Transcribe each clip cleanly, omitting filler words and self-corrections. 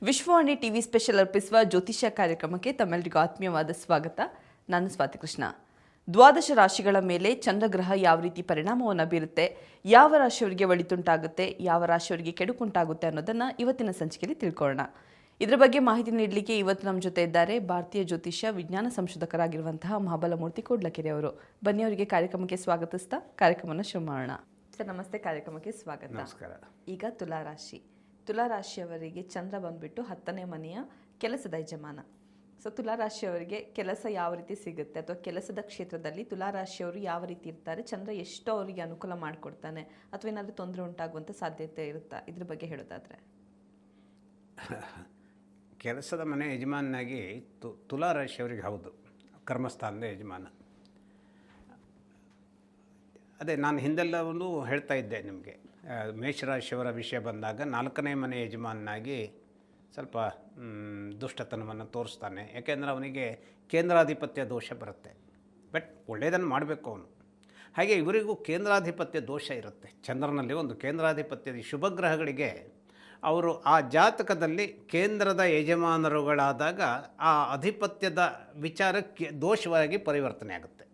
Vishwavani TV special ಅರ್ಪಿಸುವ ಜ್ಯೋತಿಷ್ಯ ಕಾರ್ಯಕ್ರಮಕ್ಕೆ ತಮ್ಮೆಲ್ಲರಿಗೂ ಆತ್ಮೀಯವಾದ ಸ್ವಾಗತ. ನಾನು ಸ್ವಾತಿ ಕೃಷ್ಣ. ದ್ವಾದಶ ರಾಶಿಗಳ ಮೇಲೆ ಚಂದ್ರಗ್ರಹ ಯಾವ ರೀತಿ ಪರಿಣಾಮವನ್ನು ಬೀರುತ್ತೆ, ಯಾವ ರಾಶಿಯವರಿಗೆ ಒಳಿತುಂಟಾಗುತ್ತೆ, ಯಾವ ರಾಶಿಯವರಿಗೆ ಕೆಡುಕುಂಟಾಗುತ್ತೆ ಅನ್ನೋದನ್ನು ಇವತ್ತಿನ ಸಂಚಿಕೆಯಲ್ಲಿ ತಿಳ್ಕೊಳ್ಳೋಣ. ಇದರ ಬಗ್ಗೆ ಮಾಹಿತಿ ನೀಡಲಿಕ್ಕೆ ಇವತ್ತು ನಮ್ಮ ಜೊತೆ ಇದ್ದಾರೆ ಭಾರತೀಯ ಜ್ಯೋತಿಷ್ಯ ವಿಜ್ಞಾನ ಸಂಶೋಧಕರಾಗಿರುವಂತಹ ಮಹಾಬಲಮೂರ್ತಿ ಕೂಡ್ಲಕೆರೆ ಅವರು. ಬನ್ನಿ, ಅವರಿಗೆ ಕಾರ್ಯಕ್ರಮಕ್ಕೆ ಸ್ವಾಗತಿಸ್ತಾ ಕಾರ್ಯಕ್ರಮವನ್ನು ಶುರು ಮಾಡೋಣ. ಸರ್ ನಮಸ್ತೆ, ಕಾರ್ಯಕ್ರಮಕ್ಕೆ ಸ್ವಾಗತ. ನಮಸ್ಕಾರ. ಈಗ ತುಲಾರಾಶಿಯವರಿಗೆ ಚಂದ್ರ ಬಂದ್ಬಿಟ್ಟು 10ನೇ ಮನೆಯ ಕೆಲಸದ ಯಜಮಾನ. ಸೊ ತುಲಾರಾಶಿಯವರಿಗೆ ಕೆಲಸ ಯಾವ ರೀತಿ ಸಿಗುತ್ತೆ, ಅಥವಾ ಕೆಲಸದ ಕ್ಷೇತ್ರದಲ್ಲಿ ತುಲಾರಾಶಿಯವರು ಯಾವ ರೀತಿ ಇರ್ತಾರೆ, ಚಂದ್ರ ಎಷ್ಟು ಅವರಿಗೆ ಅನುಕೂಲ ಮಾಡಿಕೊಡ್ತಾನೆ, ಅಥವಾ ಏನಾದರೂ ತೊಂದರೆ ಉಂಟಾಗುವಂಥ ಸಾಧ್ಯತೆ ಇರುತ್ತಾ, ಇದ್ರ ಬಗ್ಗೆ ಹೇಳೋದಾದರೆ? ಕೆಲಸದ ಮನೆ ಯಜಮಾನಾಗಿ ತುಲಾರಾಶಿಯವರಿಗೆ ಹೌದು, ಕರ್ಮಸ್ಥಾನದ ಯಜಮಾನ. ಅದೇ ನಾನು ಹಿಂದೆಲ್ಲವೂ ಹೇಳ್ತಾ ಇದ್ದೆ ನಿಮಗೆ. ಮೇಷರಾಶಿಯವರ ವಿಷಯ ಬಂದಾಗ 4ನೇ ಮನೆ ಯಜಮಾನಾಗಿ ಸ್ವಲ್ಪ ದುಷ್ಟತನವನ್ನು ತೋರಿಸ್ತಾನೆ. ಯಾಕೆಂದರೆ ಅವನಿಗೆ ಕೇಂದ್ರಾಧಿಪತ್ಯ ದೋಷ ಬರುತ್ತೆ. ಬಟ್ ಒಳ್ಳೆಯದನ್ನು ಮಾಡಬೇಕು ಅವನು. ಹಾಗೆ ಇವರಿಗೂ ಕೇಂದ್ರಾಧಿಪತ್ಯ ದೋಷ ಇರುತ್ತೆ. ಚಂದ್ರನಲ್ಲಿ ಒಂದು ಕೇಂದ್ರಾಧಿಪತ್ಯದ ಶುಭ ಗ್ರಹಗಳಿಗೆ ಅವರು ಆ ಜಾತಕದಲ್ಲಿ ಕೇಂದ್ರದ ಯಜಮಾನರುಗಳಾದಾಗ ಆ ಅಧಿಪತ್ಯದ ವಿಚಾರಕ್ಕೆ ದೋಷವಾಗಿ ಪರಿವರ್ತನೆ ಆಗುತ್ತೆ.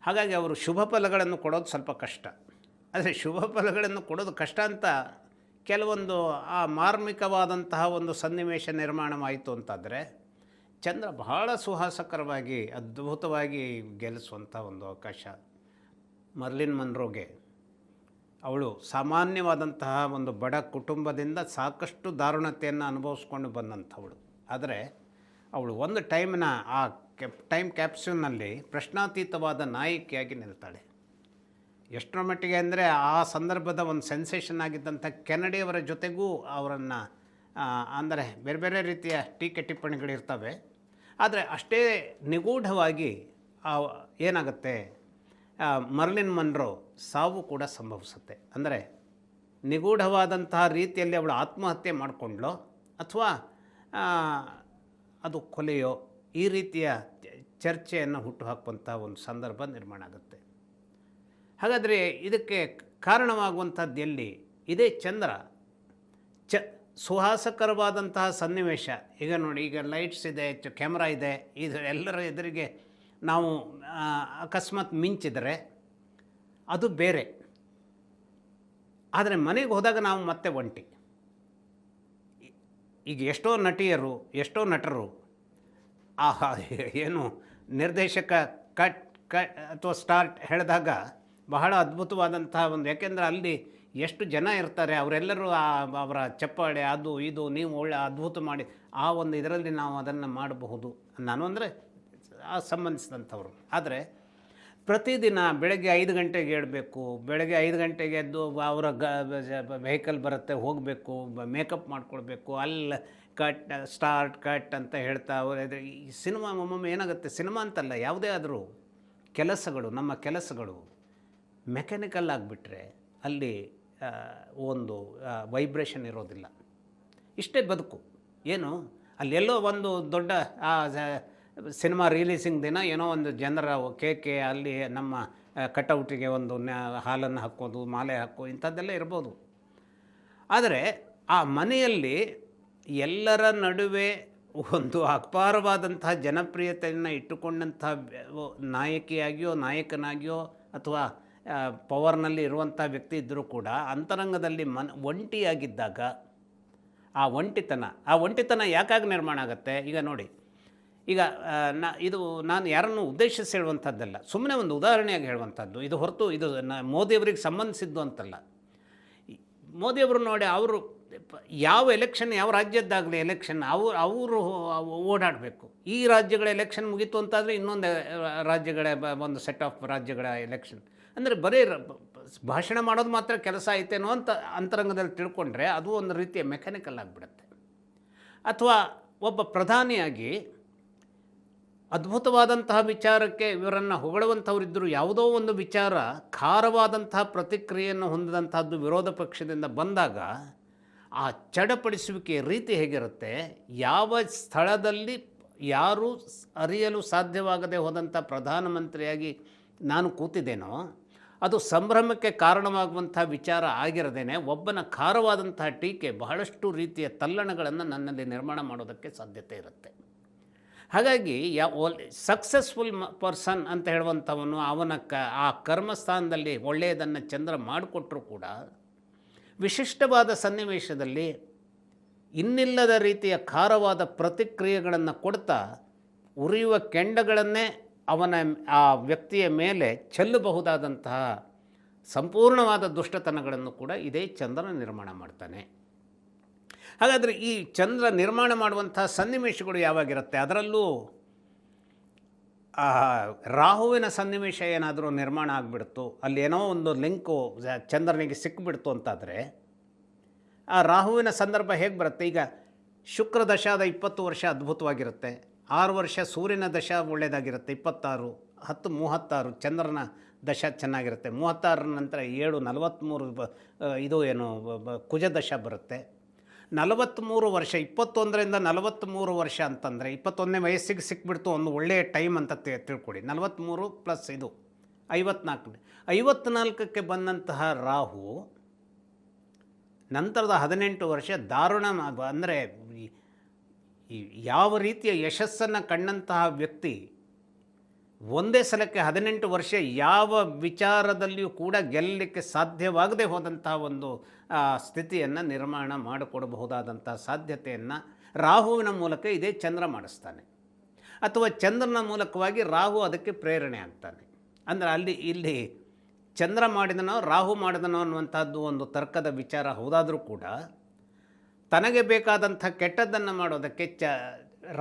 ಹಾಗಾಗಿ ಅವರು ಶುಭ ಫಲಗಳನ್ನು ಕೊಡೋದು ಸ್ವಲ್ಪ ಕಷ್ಟ. ಆದರೆ ಶುಭ ಫಲಗಳನ್ನು ಕೊಡೋದು ಕಷ್ಟ ಅಂತ ಕೆಲವೊಂದು ಆ ಮಾರ್ಮಿಕವಾದಂತಹ ಒಂದು ಸನ್ನಿವೇಶ ನಿರ್ಮಾಣವಾಯಿತು ಅಂತಾದರೆ ಚಂದ್ರ ಬಹಳ ಸುಹಾಸಕರವಾಗಿ ಅದ್ಭುತವಾಗಿ ಗೆಲ್ಲಿಸುವಂಥ ಒಂದು ಅವಕಾಶ. ಮರ್ಲಿನ್ ಮನ್ರೋಗೆ ಅವಳು ಸಾಮಾನ್ಯವಾದಂತಹ ಒಂದು ಬಡ ಕುಟುಂಬದಿಂದ ಸಾಕಷ್ಟು ದಾರುಣತೆಯನ್ನು ಅನುಭವಿಸ್ಕೊಂಡು ಬಂದಂಥವಳು. ಆದರೆ ಅವಳು ಒಂದು ಟೈಮ್ನ ಆ ಟೈಮ್ ಕ್ಯಾಪ್ಸ್ಯೂಲ್ನಲ್ಲಿ ಪ್ರಶ್ನಾತೀತವಾದ ನಾಯಕಿಯಾಗಿ ನಿಲ್ತಾಳೆ. ಎಷ್ಟರ ಮಟ್ಟಿಗೆ ಅಂದರೆ ಆ ಸಂದರ್ಭದ ಒಂದು ಸೆನ್ಸೇಷನ್ ಆಗಿದ್ದಂಥ ಕೆನಡಿಯವರ ಜೊತೆಗೂ ಅವರನ್ನು ಅಂದರೆ ಬೇರೆ ಬೇರೆ ರೀತಿಯ ಟೀಕೆ ಟಿಪ್ಪಣಿಗಳಿರ್ತವೆ. ಆದರೆ ಅಷ್ಟೇ ನಿಗೂಢವಾಗಿ ಏನಾಗುತ್ತೆ, ಮರ್ಲಿನ್ ಮನ್ರೋ ಸಾವು ಕೂಡ ಸಂಭವಿಸುತ್ತೆ. ಅಂದರೆ ನಿಗೂಢವಾದಂತಹ ರೀತಿಯಲ್ಲಿ ಅವಳು ಆತ್ಮಹತ್ಯೆ ಮಾಡಿಕೊಂಡ್ಲೋ ಅಥವಾ ಅದು ಕೊಲೆಯೋ ಈ ರೀತಿಯ ಚರ್ಚೆಯನ್ನು ಹುಟ್ಟುಹಾಕುವಂಥ ಒಂದು ಸಂದರ್ಭ ನಿರ್ಮಾಣ ಆಗುತ್ತೆ. ಹಾಗಾದರೆ ಇದಕ್ಕೆ ಕಾರಣವಾಗುವಂಥದ್ದು ಎಲ್ಲಿ? ಇದೇ ಚಂದ್ರ ಸುಹಾಸಕರವಾದಂತಹ ಸನ್ನಿವೇಶ. ಈಗ ನೋಡಿ, ಈಗ ಲೈಟ್ಸ್ ಇದೆ, ಕ್ಯಾಮ್ರಾ ಇದೆ, ಇದು ಎಲ್ಲರ ಎದುರಿಗೆ ನಾವು ಅಕಸ್ಮಾತ್ ಮಿಂಚಿದರೆ ಅದು ಬೇರೆ. ಆದರೆ ಮನೆಗೆ ಹೋದಾಗ ನಾವು ಮತ್ತೆ ಒಂಟಿ. ಈಗ ಎಷ್ಟೋ ನಟಿಯರು, ಎಷ್ಟೋ ನಟರು ಏನು ನಿರ್ದೇಶಕ ಕಟ್ ಅಥವಾ ಸ್ಟಾರ್ಟ್ ಹೇಳಿದಾಗ ಬಹಳ ಅದ್ಭುತವಾದಂತಹ ಒಂದು, ಯಾಕೆಂದರೆ ಅಲ್ಲಿ ಎಷ್ಟು ಜನ ಇರ್ತಾರೆ, ಅವರೆಲ್ಲರೂ ಅವರ ಚಪ್ಪಾಳೆ ಅದು ಇದು ನೀವು ಒಳ್ಳೆ ಅದ್ಭುತ ಮಾಡಿ ಆ ಒಂದು ಇದರಲ್ಲಿ ನಾವು ಅದನ್ನು ಮಾಡಬಹುದು. ನಾನು ಅಂದರೆ ಆ ಸಂಬಂಧಿಸಿದಂಥವ್ರು. ಆದರೆ ಪ್ರತಿದಿನ ಬೆಳಗ್ಗೆ 5 ಗಂಟೆಗೆ ಏಳಬೇಕು, ಬೆಳಗ್ಗೆ 5 ಗಂಟೆಗೆ ಎದ್ದು ಅವರ ವೆಹಿಕಲ್ ಬರುತ್ತೆ, ಹೋಗಬೇಕು, ಮೇಕಪ್ ಮಾಡ್ಕೊಳ್ಬೇಕು, ಅಲ್ಲಿ ಕಟ್ ಅಂತ ಹೇಳ್ತಾ ಅವರು. ಈ ಸಿನಿಮಾ ಒಮ್ಮೊಮ್ಮೆ ಏನಾಗುತ್ತೆ, ಸಿನಿಮಾ ಅಂತಲ್ಲ, ಯಾವುದೇ ಆದರೂ ಕೆಲಸಗಳು, ನಮ್ಮ ಕೆಲಸಗಳು ಮೆಕ್ಯಾನಿಕಲ್ ಆಗಿಬಿಟ್ರೆ ಅಲ್ಲಿ ಒಂದು ವೈಬ್ರೇಷನ್ ಇರೋದಿಲ್ಲ. ಇಷ್ಟೇ ಬದುಕು. ಏನು ಅಲ್ಲೆಲ್ಲೋ ಒಂದು ದೊಡ್ಡ ಸಿನಿಮಾ ರಿಲೀಸಿಂಗ್ ದಿನ ಏನೋ ಒಂದು ಜನರ ಕೇಕೆ, ಅಲ್ಲಿ ನಮ್ಮ ಕಟೌಟಿಗೆ ಒಂದು ಹಾಲನ್ನು ಹಾಕೋದು, ಮಾಲೆ ಹಾಕೋ, ಇಂಥದ್ದೆಲ್ಲ ಇರ್ಬೋದು. ಆದರೆ ಆ ಮನೆಯಲ್ಲಿ ಎಲ್ಲರ ನಡುವೆ ಒಂದು ಅಪಾರವಾದಂತಹ ಜನಪ್ರಿಯತೆಯನ್ನು ಇಟ್ಟುಕೊಂಡಂತಹ ನಾಯಕಿಯಾಗಿಯೋ ನಾಯಕನಾಗಿಯೋ ಅಥವಾ ಪವರ್ನಲ್ಲಿ ಇರುವಂಥ ವ್ಯಕ್ತಿ ಇದ್ದರೂ ಕೂಡ ಅಂತರಂಗದಲ್ಲಿ ಒಂಟಿಯಾಗಿದ್ದಾಗ ಆ ಒಂಟಿತನ ಯಾಕಾಗಿ ನಿರ್ಮಾಣ ಆಗುತ್ತೆ? ಈಗ ನೋಡಿ, ಈಗ ನಾನು ಯಾರನ್ನು ಉದ್ದೇಶಿಸಿ ಹೇಳುವಂಥದ್ದಲ್ಲ, ಸುಮ್ಮನೆ ಒಂದು ಉದಾಹರಣೆಯಾಗಿ ಹೇಳುವಂಥದ್ದು. ಇದು ಹೊರತು ಇದು ಮೋದಿಯವರಿಗೆ ಸಂಬಂಧಿಸಿದ್ದು ಅಂತಲ್ಲ. ಮೋದಿಯವರು ನೋಡಿ, ಅವರು ಯಾವ ಎಲೆಕ್ಷನ್, ಯಾವ ರಾಜ್ಯದ್ದಾಗಲಿ ಎಲೆಕ್ಷನ್ ಅವರು ಓಡಾಡಬೇಕು. ಈ ರಾಜ್ಯಗಳ ಎಲೆಕ್ಷನ್ ಮುಗೀತು ಅಂತಾದರೆ ಇನ್ನೊಂದು ರಾಜ್ಯಗಳ ಒಂದು ಸೆಟ್ ಆಫ್ ರಾಜ್ಯಗಳ ಎಲೆಕ್ಷನ್. ಅಂದರೆ ಬರೀ ಭಾಷಣ ಮಾಡೋದು ಮಾತ್ರ ಕೆಲಸ ಐತೇನೋ ಅಂತ ಅಂತರಂಗದಲ್ಲಿ ತಿಳ್ಕೊಂಡ್ರೆ ಅದು ಒಂದು ರೀತಿಯ ಮೆಕ್ಯಾನಿಕಲ್ ಆಗಿಬಿಡುತ್ತೆ. ಅಥವಾ ಒಬ್ಬ ಪ್ರಧಾನಿಯಾಗಿ ಅದ್ಭುತವಾದಂತಹ ವಿಚಾರಕ್ಕೆ ಇವರನ್ನು ಹೊಗಳುವಂಥವರಿದ್ದರೂ ಯಾವುದೋ ಒಂದು ವಿಚಾರ ಖಾರವಾದಂತಹ ಪ್ರತಿಕ್ರಿಯೆಯನ್ನು ಹೊಂದಿದಂಥದ್ದು ವಿರೋಧ ಪಕ್ಷದಿಂದ ಬಂದಾಗ ಆ ಚಡಪಡಿಸುವಿಕೆಯ ರೀತಿ ಹೇಗಿರುತ್ತೆ? ಯಾವ ಸ್ಥಳದಲ್ಲಿ ಯಾರೂ ಅರಿಯಲು ಸಾಧ್ಯವಾಗದೆ ಹೋದಂಥ ಪ್ರಧಾನಮಂತ್ರಿಯಾಗಿ ನಾನು ಕೂತಿದ್ದೇನೋ ಅದು ಸಂಭ್ರಮಕ್ಕೆ ಕಾರಣವಾಗುವಂಥ ವಿಚಾರ ಆಗಿರದೇನೆ ಒಬ್ಬನ ಖಾರವಾದಂತಹ ಟೀಕೆ ಬಹಳಷ್ಟು ರೀತಿಯ ತಲ್ಲಣಗಳನ್ನು ನನ್ನಲ್ಲಿ ನಿರ್ಮಾಣ ಮಾಡೋದಕ್ಕೆ ಸಾಧ್ಯತೆ ಇರುತ್ತೆ. ಹಾಗಾಗಿ ಸಕ್ಸಸ್ಫುಲ್ ಪರ್ಸನ್ ಅಂತ ಹೇಳುವಂಥವನು ಅವನ ಆ ಕರ್ಮಸ್ಥಾನದಲ್ಲಿ ಒಳ್ಳೆಯದನ್ನು ಚಂದ್ರ ಮಾಡಿಕೊಟ್ರೂ ಕೂಡ ವಿಶಿಷ್ಟವಾದ ಸನ್ನಿವೇಶದಲ್ಲಿ ಇನ್ನಿಲ್ಲದ ರೀತಿಯ ಖಾರವಾದ ಪ್ರತಿಕ್ರಿಯೆಗಳನ್ನು ಕೊಡ್ತಾ ಉರಿಯುವ ಕೆಂಡಗಳನ್ನೇ ಅವನ ಆ ವ್ಯಕ್ತಿಯ ಮೇಲೆ ಚೆಲ್ಲಬಹುದಾದಂತಹ ಸಂಪೂರ್ಣವಾದ ದುಷ್ಟತನಗಳನ್ನು ಕೂಡ ಇದೇ ಚಂದ್ರ ನಿರ್ಮಾಣ ಮಾಡ್ತಾನೆ. ಹಾಗಾದರೆ ಈ ಚಂದ್ರ ನಿರ್ಮಾಣ ಮಾಡುವಂಥ ಸನ್ನಿವೇಶಗಳು ಯಾವಾಗಿರುತ್ತೆ? ಅದರಲ್ಲೂ ರಾಹುವಿನ ಸನ್ನಿವೇಶ ಏನಾದರೂ ನಿರ್ಮಾಣ ಆಗಿಬಿಡ್ತು, ಅಲ್ಲಿ ಏನೋ ಒಂದು ಲಿಂಕು ಚಂದ್ರನಿಗೆ ಸಿಕ್ಕಿಬಿಡ್ತು ಅಂತಾದರೆ ಆ ರಾಹುವಿನ ಸಂದರ್ಭ ಹೇಗೆ ಬರುತ್ತೆ? ಈಗ ಶುಕ್ರ ದಶಾದ 20 ವರ್ಷ ಅದ್ಭುತವಾಗಿರುತ್ತೆ, 6 ವರ್ಷ ಸೂರ್ಯನ ದಶ ಒಳ್ಳೆಯದಾಗಿರುತ್ತೆ, 26, 10, 36 ಚಂದ್ರನ ದಶ ಚೆನ್ನಾಗಿರುತ್ತೆ, 36 ನಂತರ 7, 43 ಇದು ಏನು ಕುಜ ದಶ ಬರುತ್ತೆ. 43 ವರ್ಷ 21ರಿಂದ 43 ವರ್ಷ ಅಂತಂದರೆ 21ನೇ ವಯಸ್ಸಿಗೆ ಸಿಕ್ಬಿಡ್ತು, ಒಂದು ಒಳ್ಳೆಯ ಟೈಮ್ ಅಂತ ತಿಳ್ಕೊಡಿ. 43 ಪ್ಲಸ್ ಇದು 54ಕ್ಕೆ ಬಂದಂತಹ ರಾಹು ನಂತರದ 18 ವರ್ಷ ದಾರುಣ, ಅಂದರೆ ಯಾವ ರೀತಿಯ ಯಶಸ್ಸನ್ನು ಕಂಡಂತಹ ವ್ಯಕ್ತಿ ಒಂದೇ ಸಲಕ್ಕೆ 18 ವರ್ಷ ಯಾವ ವಿಚಾರದಲ್ಲಿಯೂ ಕೂಡ ಗೆಲ್ಲಲಿಕ್ಕೆ ಸಾಧ್ಯವಾಗದೆ ಹೋದಂತಹ ಒಂದು ಸ್ಥಿತಿಯನ್ನು ನಿರ್ಮಾಣ ಮಾಡಿಕೊಡಬಹುದಾದಂಥ ಸಾಧ್ಯತೆಯನ್ನು ರಾಹುವಿನ ಮೂಲಕ ಇದೇ ಚಂದ್ರ ಮಾಡಿಸ್ತಾನೆ, ಅಥವಾ ಚಂದ್ರನ ಮೂಲಕವಾಗಿ ರಾಹು ಅದಕ್ಕೆ ಪ್ರೇರಣೆ ಆಗ್ತಾನೆ. ಅಂದರೆ ಇಲ್ಲಿ ಚಂದ್ರ ಮಾಡಿದನೋ ರಾಹು ಮಾಡಿದನೋ ಅನ್ನುವಂಥದ್ದು ಒಂದು ತರ್ಕದ ವಿಚಾರ ಹೌದಾದರೂ ಕೂಡ ತನಗೆ ಬೇಕಾದಂಥ ಕೆಟ್ಟದ್ದನ್ನು ಮಾಡೋದಕ್ಕೆ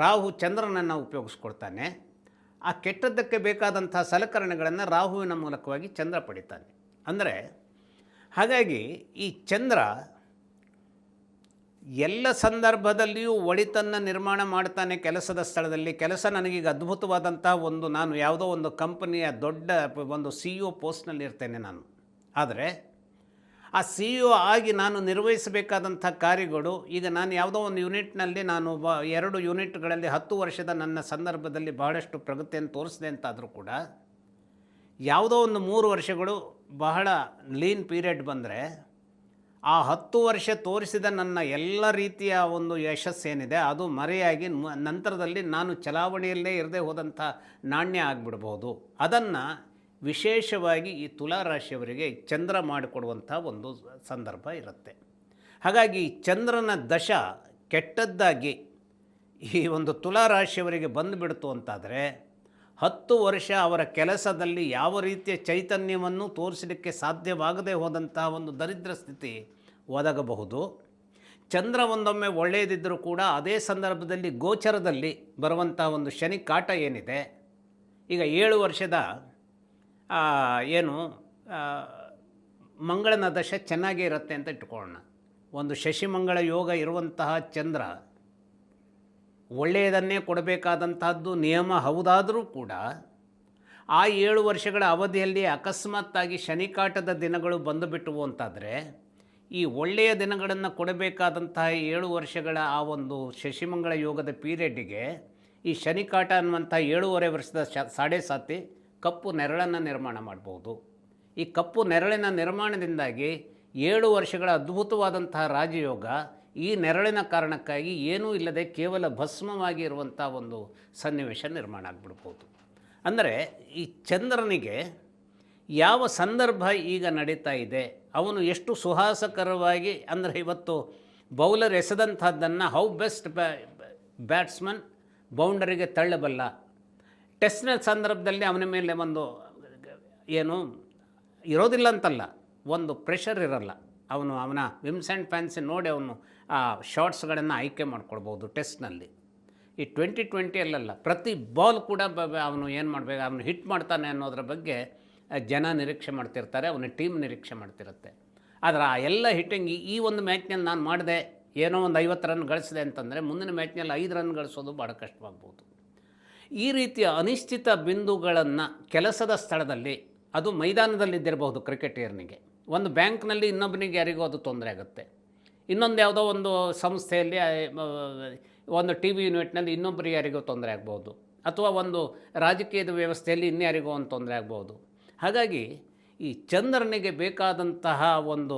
ರಾಹು ಚಂದ್ರನನ್ನು ಉಪಯೋಗಿಸ್ಕೊಳ್ತಾನೆ. ಆ ಕೆಟ್ಟದ್ದಕ್ಕೆ ಬೇಕಾದಂಥ ಸಲಕರಣೆಗಳನ್ನು ರಾಹುವಿನ ಮೂಲಕವಾಗಿ ಚಂದ್ರ ಪಡಿತಾನೆ. ಅಂದರೆ ಹಾಗಾಗಿ ಈ ಚಂದ್ರ ಎಲ್ಲ ಸಂದರ್ಭದಲ್ಲಿಯೂ ಒಳಿತನ್ನು ನಿರ್ಮಾಣ ಮಾಡ್ತಾನೆ ಕೆಲಸದ ಸ್ಥಳದಲ್ಲಿ. ಕೆಲಸ ನನಗೀಗ ಅದ್ಭುತವಾದಂಥ ನಾನು ಯಾವುದೋ ಒಂದು ಕಂಪನಿಯ ದೊಡ್ಡ ಒಂದು CEO ಪೋಸ್ಟ್ನಲ್ಲಿ ಇರ್ತೇನೆ ನಾನು. ಆದರೆ ಆ CEO ಆಗಿ ನಾನು ನಿರ್ವಹಿಸಬೇಕಾದಂಥ ಕಾರ್ಯಗಳು, ಈಗ ನಾನು ಯಾವುದೋ ಒಂದು ಯೂನಿಟ್ನಲ್ಲಿ 2 ಯೂನಿಟ್ಗಳಲ್ಲಿ 10 ವರ್ಷದ ನನ್ನ ಸಂದರ್ಭದಲ್ಲಿ ಬಹಳಷ್ಟು ಪ್ರಗತಿಯನ್ನು ತೋರಿಸಿದೆ ಅಂತಾದರೂ ಕೂಡ ಯಾವುದೋ ಒಂದು 3 ವರ್ಷಗಳು ಬಹಳ ಲೀನ್ ಪೀರಿಯಡ್ ಬಂದರೆ ಆ 10 ವರ್ಷ ತೋರಿಸಿದ ನನ್ನ ಎಲ್ಲ ರೀತಿಯ ಒಂದು ಯಶಸ್ಸೇನಿದೆ ಅದು ಮರೆಯಾಗಿ ನಂತರದಲ್ಲಿ ನಾನು ಚಲಾವಣೆಯಲ್ಲೇ ಇರದೆ ಹೋದಂಥ ನಾಣ್ಯ ಆಗಿಬಿಡ್ಬೋದು. ಅದನ್ನು ವಿಶೇಷವಾಗಿ ಈ ತುಲಾರಾಶಿಯವರಿಗೆ ಚಂದ್ರ ಮಾಡಿಕೊಡುವಂಥ ಒಂದು ಸಂದರ್ಭ ಇರುತ್ತೆ. ಹಾಗಾಗಿ ಚಂದ್ರನ ದಶ ಕೆಟ್ಟದ್ದಾಗಿ ಈ ಒಂದು ತುಲಾರಾಶಿಯವರಿಗೆ ಬಂದುಬಿಡ್ತು ಅಂತಾದರೆ 10 ವರ್ಷ ಅವರ ಕೆಲಸದಲ್ಲಿ ಯಾವ ರೀತಿಯ ಚೈತನ್ಯವನ್ನು ತೋರಿಸಲಿಕ್ಕೆ ಸಾಧ್ಯವಾಗದೆ ಹೋದಂಥ ಒಂದು ದರಿದ್ರ ಸ್ಥಿತಿ ಒದಗಬಹುದು. ಚಂದ್ರ ಒಂದೊಮ್ಮೆ ಒಳ್ಳೆಯದಿದ್ದರೂ ಕೂಡ ಅದೇ ಸಂದರ್ಭದಲ್ಲಿ ಗೋಚರದಲ್ಲಿ ಬರುವಂಥ ಒಂದು ಶನಿ ಕಾಟ ಏನಿದೆ, ಈಗ 7 ವರ್ಷದ ಮಂಗಳನ ದಶ ಚೆನ್ನಾಗೇ ಇರುತ್ತೆ ಅಂತ ಇಟ್ಕೊಳ್ಳೋಣ. ಒಂದು ಶಶಿಮಂಗಳ ಯೋಗ ಇರುವಂತಹ ಚಂದ್ರ ಒಳ್ಳೆಯದನ್ನೇ ಕೊಡಬೇಕಾದಂತಹದ್ದು ನಿಯಮ ಹೌದಾದರೂ ಕೂಡ ಆ 7 ವರ್ಷಗಳ ಅವಧಿಯಲ್ಲಿ ಅಕಸ್ಮಾತ್ತಾಗಿ ಶನಿಕಾಟದ ದಿನಗಳು ಬಂದುಬಿಟ್ಟವು ಅಂತಾದರೆ ಈ ಒಳ್ಳೆಯ ದಿನಗಳನ್ನು ಕೊಡಬೇಕಾದಂತಹ 7 ವರ್ಷಗಳ ಆ ಒಂದು ಶಶಿಮಂಗಳ ಯೋಗದ ಪೀರಿಯಡ್ಡಿಗೆ ಈ ಶನಿಕಾಟ ಅನ್ನುವಂಥ 7.5 ವರ್ಷದ 7.5 ಕಪ್ಪು ನೆರಳನ್ನು ನಿರ್ಮಾಣ ಮಾಡ್ಬೋದು. ಈ ಕಪ್ಪು ನೆರಳಿನ ನಿರ್ಮಾಣದಿಂದಾಗಿ 7 ವರ್ಷಗಳ ಅದ್ಭುತವಾದಂತಹ ರಾಜಯೋಗ ಈ ನೆರಳಿನ ಕಾರಣಕ್ಕಾಗಿ ಏನೂ ಇಲ್ಲದೆ ಕೇವಲ ಭಸ್ಮವಾಗಿ ಇರುವಂಥ ಒಂದು ಸನ್ನಿವೇಶ ನಿರ್ಮಾಣ ಆಗಿಬಿಡ್ಬೋದು. ಅಂದರೆ ಈ ಚಂದ್ರನಿಗೆ ಯಾವ ಸಂದರ್ಭ ಈಗ ನಡೀತಾ ಇದೆ, ಅವನು ಎಷ್ಟು ಸುಹಾಸಕರವಾಗಿ, ಅಂದರೆ ಇವತ್ತು ಬೌಲರ್ ಎಸೆದಂಥದ್ದನ್ನು ಹೌ ಬೆಸ್ಟ್ ಬ್ಯಾಟ್ಸ್ಮನ್ ಬೌಂಡರಿಗೆ ತಳ್ಳಬಲ್ಲ. ಟೆಸ್ಟ್ನ ಸಂದರ್ಭದಲ್ಲಿ ಅವನ ಮೇಲೆ ಒಂದು ಇರೋದಿಲ್ಲ ಅಂತಲ್ಲ, ಒಂದು ಪ್ರೆಷರ್ ಇರಲ್ಲ. ಅವನ ವಿಮ್ಸ್ ಆ್ಯಂಡ್ ಫ್ಯಾನ್ಸಿ ನೋಡಿ ಅವನು ಆ ಶಾರ್ಟ್ಸ್ಗಳನ್ನು ಆಯ್ಕೆ ಮಾಡ್ಕೊಳ್ಬೋದು ಟೆಸ್ಟ್ನಲ್ಲಿ. ಈ 2020 ಪ್ರತಿ ಬಾಲ್ ಕೂಡ ಅವನು ಏನು ಮಾಡಬೇಕು, ಅವನು ಹಿಟ್ ಮಾಡ್ತಾನೆ ಅನ್ನೋದ್ರ ಬಗ್ಗೆ ಜನ ನಿರೀಕ್ಷೆ ಮಾಡ್ತಿರ್ತಾರೆ, ಅವನ ಟೀಮ್ ನಿರೀಕ್ಷೆ ಮಾಡ್ತಿರುತ್ತೆ. ಆದರೆ ಆ ಎಲ್ಲ ಹಿಟ್ಟಿಂಗ್ ಈ ಒಂದು ಮ್ಯಾಚ್ನಲ್ಲಿ ನಾನು ಮಾಡಿದೆ, ಏನೋ ಒಂದು 50 ರನ್ ಗಳಿಸಿದೆ ಅಂತಂದರೆ ಮುಂದಿನ ಮ್ಯಾಚ್ನಲ್ಲಿ 5 ರನ್ ಗಳಿಸೋದು ಭಾಳ ಕಷ್ಟವಾಗ್ಬೋದು. ಈ ರೀತಿಯ ಅನಿಶ್ಚಿತ ಬಿಂದುಗಳನ್ನು ಕೆಲಸದ ಸ್ಥಳದಲ್ಲಿ, ಅದು ಮೈದಾನದಲ್ಲಿದ್ದಿರಬಹುದು ಕ್ರಿಕೆಟಿಯರ್ನಿಗೆ, ಒಂದು ಬ್ಯಾಂಕ್ನಲ್ಲಿ ಇನ್ನೊಬ್ಬನಿಗೆ ಯಾರಿಗೂ ಅದು ತೊಂದರೆ ಆಗುತ್ತೆ, ಇನ್ನೊಂದು ಯಾವುದೋ ಒಂದು ಸಂಸ್ಥೆಯಲ್ಲಿ ಒಂದು TV ಯೂನಿಟ್ನಲ್ಲಿ ಇನ್ನೊಬ್ಬರಿಗೆ ಯಾರಿಗೋ ತೊಂದರೆ ಆಗ್ಬೋದು, ಅಥವಾ ಒಂದು ರಾಜಕೀಯದ ವ್ಯವಸ್ಥೆಯಲ್ಲಿ ಇನ್ಯಾರಿಗೋ ಒಂದು ತೊಂದರೆ ಆಗ್ಬೋದು. ಹಾಗಾಗಿ ಈ ಚಂದ್ರನಿಗೆ ಬೇಕಾದಂತಹ ಒಂದು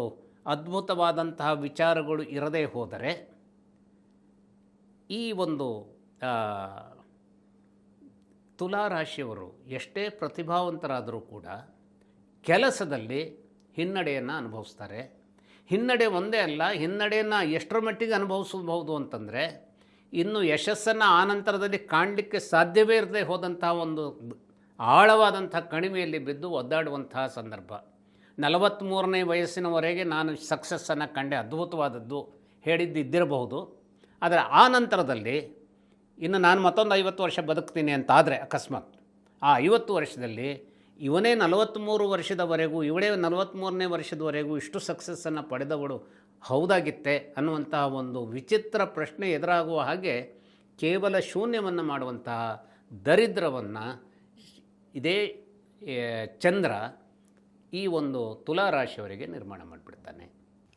ಅದ್ಭುತವಾದಂತಹ ವಿಚಾರಗಳು ಇರದೇ ಹೋದರೆ ಈ ಒಂದು ತುಲಾರಾಶಿಯವರು ಎಷ್ಟೇ ಪ್ರತಿಭಾವಂತರಾದರೂ ಕೂಡ ಕೆಲಸದಲ್ಲಿ ಹಿನ್ನಡೆಯನ್ನು ಅನುಭವಿಸ್ತಾರೆ. ಹಿನ್ನಡೆ ಒಂದೇ ಅಲ್ಲ, ಹಿನ್ನಡೆಯನ್ನು ಎಷ್ಟರ ಮಟ್ಟಿಗೆ ಅನುಭವಿಸಬಹುದು ಅಂತಂದರೆ ಇನ್ನು ಯಶಸ್ಸನ್ನು ಆನಂತರದಲ್ಲಿ ಕಾಣಲಿಕ್ಕೆ ಸಾಧ್ಯವೇ ಇರದೆ ಹೋದಂತಹ ಒಂದು ಆಳವಾದಂಥ ಕಣಿವೆಯಲ್ಲಿ ಬಿದ್ದು ಒದ್ದಾಡುವಂತಹ ಸಂದರ್ಭ. 43ನೇ ವಯಸ್ಸಿನವರೆಗೆ ನಾನು ಸಕ್ಸಸ್ಸನ್ನು ಕಂಡೆ, ಅದ್ಭುತವಾದದ್ದು ಹೇಳಿದ್ದಿದ್ದಿರಬಹುದು. ಆದರೆ ಆ ನಂತರದಲ್ಲಿ ಇನ್ನು ನಾನು ಮತ್ತೊಂದು 50 ವರ್ಷ ಬದುಕ್ತೀನಿ ಅಂತಾದರೆ ಅಕಸ್ಮಾತ್ ಆ 50 ವರ್ಷದಲ್ಲಿ ಇವನೇ 43 ವರ್ಷದವರೆಗೂ, ಇವಳೇ 43ನೇ ವರ್ಷದವರೆಗೂ ಇಷ್ಟು ಸಕ್ಸಸ್ಸನ್ನು ಪಡೆದವಳು ಹೌದಾಗಿತ್ತೆ ಅನ್ನುವಂತಹ ಒಂದು ವಿಚಿತ್ರ ಪ್ರಶ್ನೆ ಎದುರಾಗುವ ಹಾಗೆ ಕೇವಲ ಶೂನ್ಯವನ್ನು ಮಾಡುವಂತಹ ದರಿದ್ರವನ್ನು ಇದೇ ಚಂದ್ರ ಈ ಒಂದು ತುಲಾರಾಶಿಯವರಿಗೆ ನಿರ್ಮಾಣ ಮಾಡಿಬಿಡ್ತಾನೆ.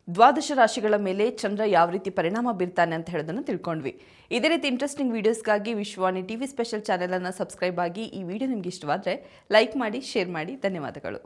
ದ್ವಾದಶ ರಾಶಿಗಳ ಮೇಲೆ ಚಂದ್ರ ಯಾವ ರೀತಿ ಪರಿಣಾಮ ಬೀರ್ತಾನೆ ಅಂತ ಹೇಳೋದನ್ನು ತಿಳ್ಕೊಂಡ್ವಿ. ಇದೇ ರೀತಿ ಇಂಟ್ರೆಸ್ಟಿಂಗ್ ವಿಡಿಯೋಸ್ಗಾಗಿ ವಿಶ್ವವಾಣಿ ಟಿವಿ ಸ್ಪೆಷಲ್ ಚಾನೆಲ್ ಅನ್ನು ಸಬ್ಸ್ಕ್ರೈಬ್ ಆಗಿ. ಈ ವಿಡಿಯೋ ನಿಮ್ಗೆ ಇಷ್ಟವಾದರೆ ಲೈಕ್ ಮಾಡಿ, ಶೇರ್ ಮಾಡಿ. ಧನ್ಯವಾದಗಳು.